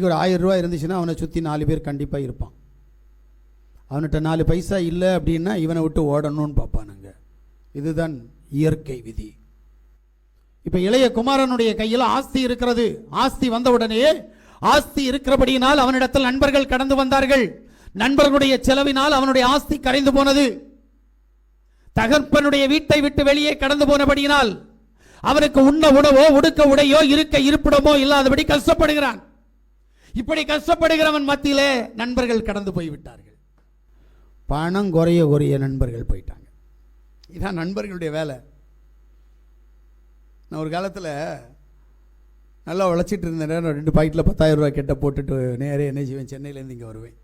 ஒரு 1000 ரூபா இருந்துச்சுன்னா அவனை சுற்றி 4 பேர் கண்டிப்பாக இருப்பான். அவன்கிட்ட 4 பைசா இல்லை அப்படின்னா இவனை விட்டு ஓடணும்னு பார்ப்பானுங்க. இதுதான் இயற்கை விதி. இப்போ இளைய குமாரனுடைய கையில் ஆஸ்தி இருக்கிறது. ஆஸ்தி வந்தவுடனே ஆஸ்தி இருக்கிறபடியினால் அவனிடத்தில் நண்பர்கள் கடந்து வந்தார்கள். நண்பர்களுடைய செலவினால் அவனுடைய ஆஸ்தி கரைந்து போனது. தகப்பனுடைய வீட்டை விட்டு வெளியே கடந்து போனபடியினால் அவனுக்கு உண்ண உணவோ உடுக்க உடையோ இருக்க இருப்பிடமோ இல்லாதபடி கஷ்டப்படுகிறான். இப்படி கஷ்டப்படுகிறவன் மத்தியிலே நண்பர்கள் கடந்து போய்விட்டார்கள். பணம் குறைய குறைய நண்பர்கள் போயிட்டாங்க. இதான் நண்பர்களுடைய வேலை. நான் ஒரு காலத்தில் நல்லா உழைச்சிட்டு இருந்தேன். 2 பாக்கெட்டில் 10,000 ரூபா கெட்ட போட்டுட்டு நேரே என்ன செய்வேன், சென்னையிலேருந்து இங்கே வருவேன்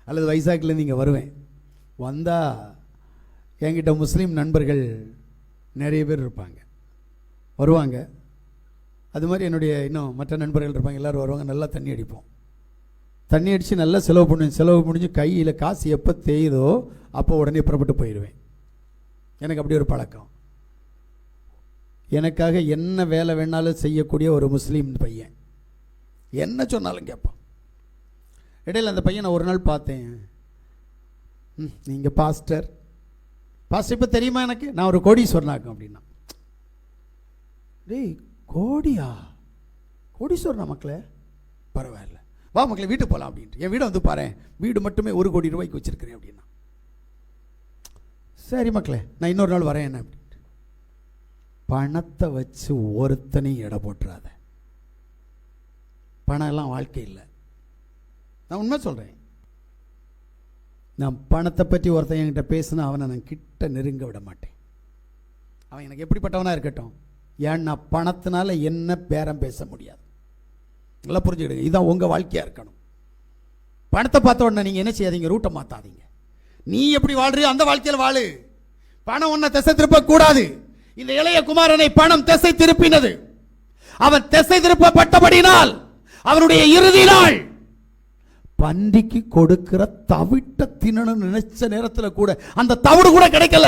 அல்லது வைசாக்கிலேருந்து இங்கே வருவேன். வந்தால் என்கிட்ட முஸ்லீம் நண்பர்கள் நிறைய பேர் இருப்பாங்க, வருவாங்க. அது மாதிரி என்னுடைய இன்னும் மற்ற நண்பர்கள் இருப்பாங்க, எல்லோரும் வருவாங்க. நல்லா தண்ணி அடிப்போம். தண்ணி அடித்து நல்லா செலவு பண்ணுவேன். செலவு முடிஞ்சு கையில் காசு எப்போ தேயுதோ அப்போ உடனே புறப்பட்டு போயிடுவேன். எனக்கு அப்படி ஒரு பழக்கம். எனக்காக என்ன வேலை வேணாலும் செய்யக்கூடிய ஒரு முஸ்லீம் பையன், என்ன சொன்னாலும் கேட்பான். இடையில் அந்த பையனை ஒரு நாள் பார்த்தேன். நீங்கள் பாஸ்டர் இப்போ தெரியுமா எனக்கு, நான் ஒரு கோடீஸ்வரனாக்கும் அப்படின்னா. டேய் கோடியா, கோடீஸ்வரனா மக்களே, பரவாயில்ல வா மக்களே வீட்டுக்கு போகலாம் அப்படின்ட்டு. என் வீடை வந்து பாரு, வீடு மட்டுமே 1 கோடி ரூபாய்க்கு வச்சிருக்கிறேன் அப்படின்னா. சரி மக்களே நான் இன்னொரு நாள் வரேன் என்ன அப்படின்ட்டு. பணத்தை வச்சு ஒருத்தனையும் எடை போட்டுறாத. பணம் எல்லாம் வாழ்க்கை இல்லை. நான் உண்மை சொல்கிறேன். நான் பணத்தை பற்றி ஒருத்தன் என்கிட்ட பேசினா அவனை நான் கிட்ட நெருங்க விட மாட்டேன். அவன் எனக்கு எப்படிப்பட்டவனாக இருக்கட்டும். ஏன்னா பணத்தினால என்ன பேரம் பேச முடியாது. நல்லா புரிஞ்சுக்கிடுங்க. இதுதான் உங்கள் வாழ்க்கையாக இருக்கணும். பணத்தை பார்த்த உடனே நீங்கள் என்ன செய்யாதீங்க, ரூட்டை மாற்றாதீங்க. நீ எப்படி வாழ்றியோ அந்த வாழ்க்கையில் வாழு. பணம் ஒன்றை திசை திருப்பக்கூடாது. இந்த இளைய குமாரனை பணம் திசை திருப்பினது. அவன் திசை திருப்பப்பட்டபடினால் அவனுடைய இறுதி நாள் பன்றிக்கு கொடுக்கிற தவிட்ட தின்னணும்னு நினைச்ச நேரத்தில் கூட அந்த தவிடு கூட கிடைக்கல.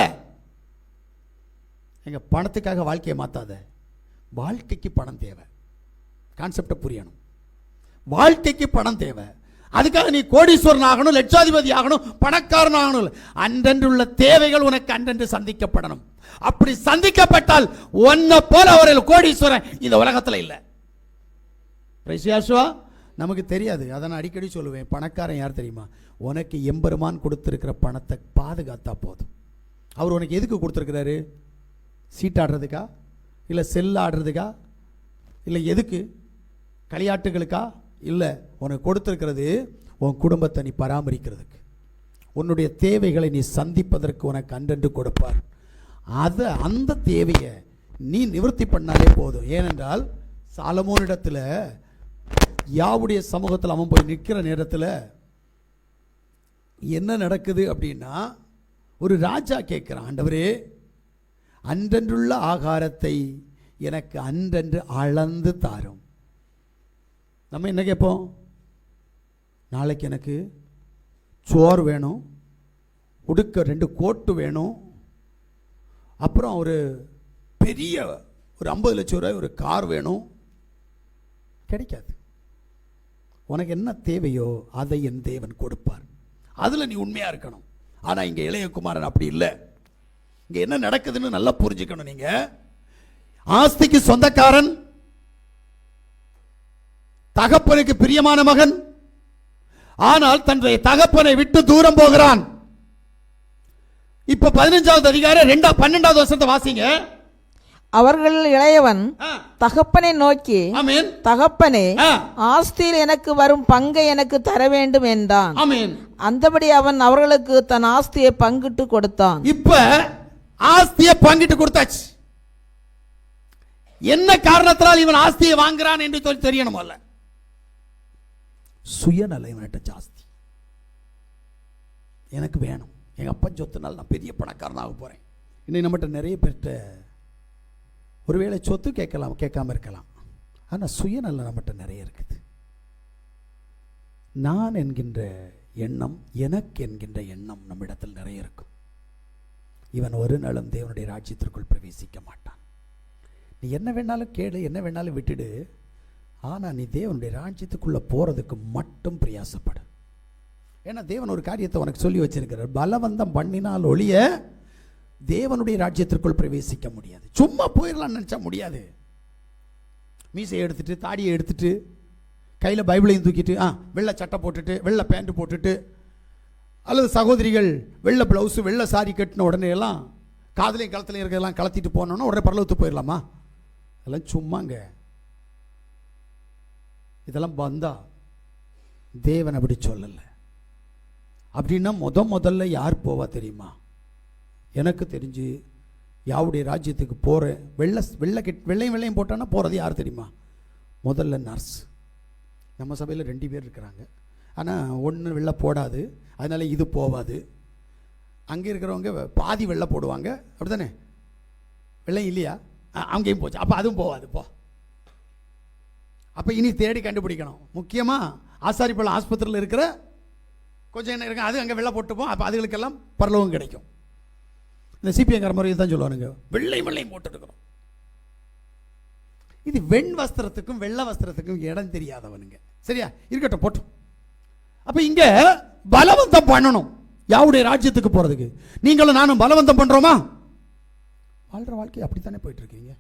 எங்க பணத்துக்காக வாழ்க்கையை மாத்தாத. வாழ்க்கைக்கு பணம் தேவை. கான்செப்டை புரியணும். வாழ்க்கைக்கு பணம் தேவை. அதுக்காக நீ கோடீஸ்வரன் ஆகணும், லட்சாதிபதி ஆகணும், பணக்காரன் ஆகணும். அன்றன்றுள்ள தேவைகள் உனக்கு அன்றன்று சந்திக்கப்படணும். அப்படி சந்திக்கப்பட்டால் ஒன்ன போல ஒரு கோடீஸ்வரன் இந்த உலகத்தில் இல்லை. நமக்கு தெரியாது. அதை நான் அடிக்கடி சொல்லுவேன். பணக்காரன் யார் தெரியுமா? உனக்கு எம்பெருமான் கொடுத்திருக்கிற பணத்தை பாதுகாத்தா போதும். அவர் உனக்கு எதுக்கு கொடுத்துருக்கிறாரு? சீட்டாடுறதுக்கா, இல்லை செல் ஆடுறதுக்கா, இல்லை எதுக்கு? களியாட்டுகளுக்கா? இல்லை, உனக்கு கொடுத்திருக்கிறது உன் குடும்பத்தை நீ பராமரிக்கிறதுக்கு, உன்னுடைய தேவைகளை நீ சந்திப்பதற்கு உனக்கு அன்றென்று கொடுப்பார். அந்த தேவையை நீ நிவர்த்தி பண்ணாலே போதும். ஏனென்றால் சாலமோனிடத்தில் யாவுடைய சமூகத்தில் அவன் போய் நிற்கிற நேரத்தில் என்ன நடக்குது அப்படின்னா, ஒரு ராஜா கேட்கிறான், ஆண்டவரே அன்றன்றுள்ள ஆகாரத்தை எனக்கு அன்றன்று அளந்து தாரும். நம்ம என்ன கேட்போம்? நாளைக்கு எனக்கு சோறு வேணும், உடுக்க 2 கோட்டு வேணும், அப்புறம் ஒரு பெரிய ஒரு 50 லட்சம் ரூபாய் ஒரு கார் வேணும். கிடைக்காது. உனக்கு என்ன தேவையோ அதை என் தேவன் கொடுப்பார். அதில் நீ உண்மையாக இருக்கணும். ஆனால் இங்கே இளையகுமாரன் அப்படி இல்லை. இங்கே என்ன நடக்குதுன்னு நல்லா புரிஞ்சுக்கணும். நீங்கள் ஆஸ்திக்கு சொந்தக்காரன், தகப்பனுக்கு பிரியமான மகன், ஆனால் தன்னுடைய தகப்பனை விட்டு தூரம் போகிறான். இப்ப 15வது அதிகாரம் 12வது வசனத்தை வாசிங்க. அவர்கள் இளையவன் தகப்பனை நோக்கி, தகப்பனே, ஆஸ்தியில் எனக்கு வரும் பங்கை எனக்கு தர வேண்டும் என்றான். அந்தபடி அவன் அவர்களுக்கு தன் ஆஸ்தியை பங்கிட்டு கொடுத்தான். இப்ப ஆஸ்தியை பங்கிட்டு கொடுத்தாச்சு. என்ன காரணத்தினால் இவன் ஆஸ்தியை வாங்குறான் என்று சொல்லி தெரியணும். அல்ல சுயநலம். இவன்கிட்ட ஜாஸ்தி. எனக்கு வேணும், எங்க அப்பா சொத்துனால நான் பெரிய பணக்காரனாக போறேன். இன்னைக்கு நம்மகிட்ட நிறைய பேர்கிட்ட ஒருவேளை சொத்து கேட்காம இருக்கலாம், ஆனால் சுயநலம் நம்மகிட்ட நிறைய இருக்குது. நான் என்கின்ற எண்ணம், எனக்கு என்கின்ற எண்ணம் நம்மிடத்தில் நிறைய இருக்கும். இவன் ஒரு நாளும் தேவனுடைய ராஜ்யத்திற்குள் பிரவேசிக்க மாட்டான். நீ என்ன வேணாலும் கேளு, என்ன வேணாலும் விட்டுடு, ஆனால் நீ தேவனுடைய ராஜ்யத்துக்குள்ளே போகிறதுக்கு மட்டும் பிரயாசப்படு. ஏன்னா தேவன் ஒரு காரியத்தை உனக்கு சொல்லி வச்சிருக்கிறார். பலவந்தம் பண்ணினால் ஒழிய தேவனுடைய ராஜ்யத்திற்குள் பிரவேசிக்க முடியாது. சும்மா போயிடலாம்னு நினச்சா முடியாது. மீசையை எடுத்துட்டு, தாடியை எடுத்துட்டு, கையில் பைபிளையும் தூக்கிட்டு, வெள்ளை சட்டை போட்டுட்டு, வெள்ளை பேண்ட் போட்டுட்டு, அல்லது சகோதரிகள் வெள்ளை ப்ளவுஸு வெள்ளை சாரி கட்டின உடனே எல்லாம் காதலையும் களத்துலையும் இருக்கிறதெல்லாம் கலத்திட்டு போனோன்னா உடனே பரலோகத்துக்கு போயிடலாமா? அதெல்லாம் சும்மாங்க. இதெல்லாம் வந்தா தேவன் அப்படி சொல்லலை. அப்படின்னா முதல்ல யார் போவா தெரியுமா? எனக்கு தெரிஞ்சு யாவுடைய ராஜ்யத்துக்கு போகிற வெள்ளையும் போட்டான்னா போகிறது யார் தெரியுமா? முதல்ல நர்ஸ். நம்ம சபையில் 2 பேர் இருக்கிறாங்க. ஆனால் ஒன்று வெள்ளை போடாது, அதனால இது போவாது. அங்கே இருக்கிறவங்க பாதி வெள்ளை போடுவாங்க, அப்படி தானே? வெள்ளை இல்லையா? அங்கேயும் போச்சு. அப்போ அதுவும் போவாது. அப்போ இனி தேடி கண்டுபிடிக்கணும். முக்கியமாக ஆசாரிப்பள்ளம் ஆஸ்பத்திரியில் இருக்கிற கொஞ்சம் என்ன இருக்கு, அது அங்கே வெள்ளை போட்டுப்போம். அப்போ அதுகளுக்கெல்லாம் பரலோகம் கிடைக்கும். இந்த சிபிஎங்கார முறையில் தான் சொல்லுவானுங்க, வெள்ளையும் போட்டுருக்கிறோம். இது வெண் வஸ்திரத்துக்கும் வெள்ளை வஸ்திரத்துக்கும் இடம் தெரியாதவனுங்க. சரியா? இருக்கட்டும், போட்டோம். அப்போ இங்கே பலவந்தம் பண்ணணும் யாவுடைய ராஜ்யத்துக்கு போகிறதுக்கு. நீங்களும் நானும் பலவந்தம் பண்ணுறோமா? வாழ்கிற வாழ்க்கை அப்படித்தானே போயிட்டு இருக்கீங்க.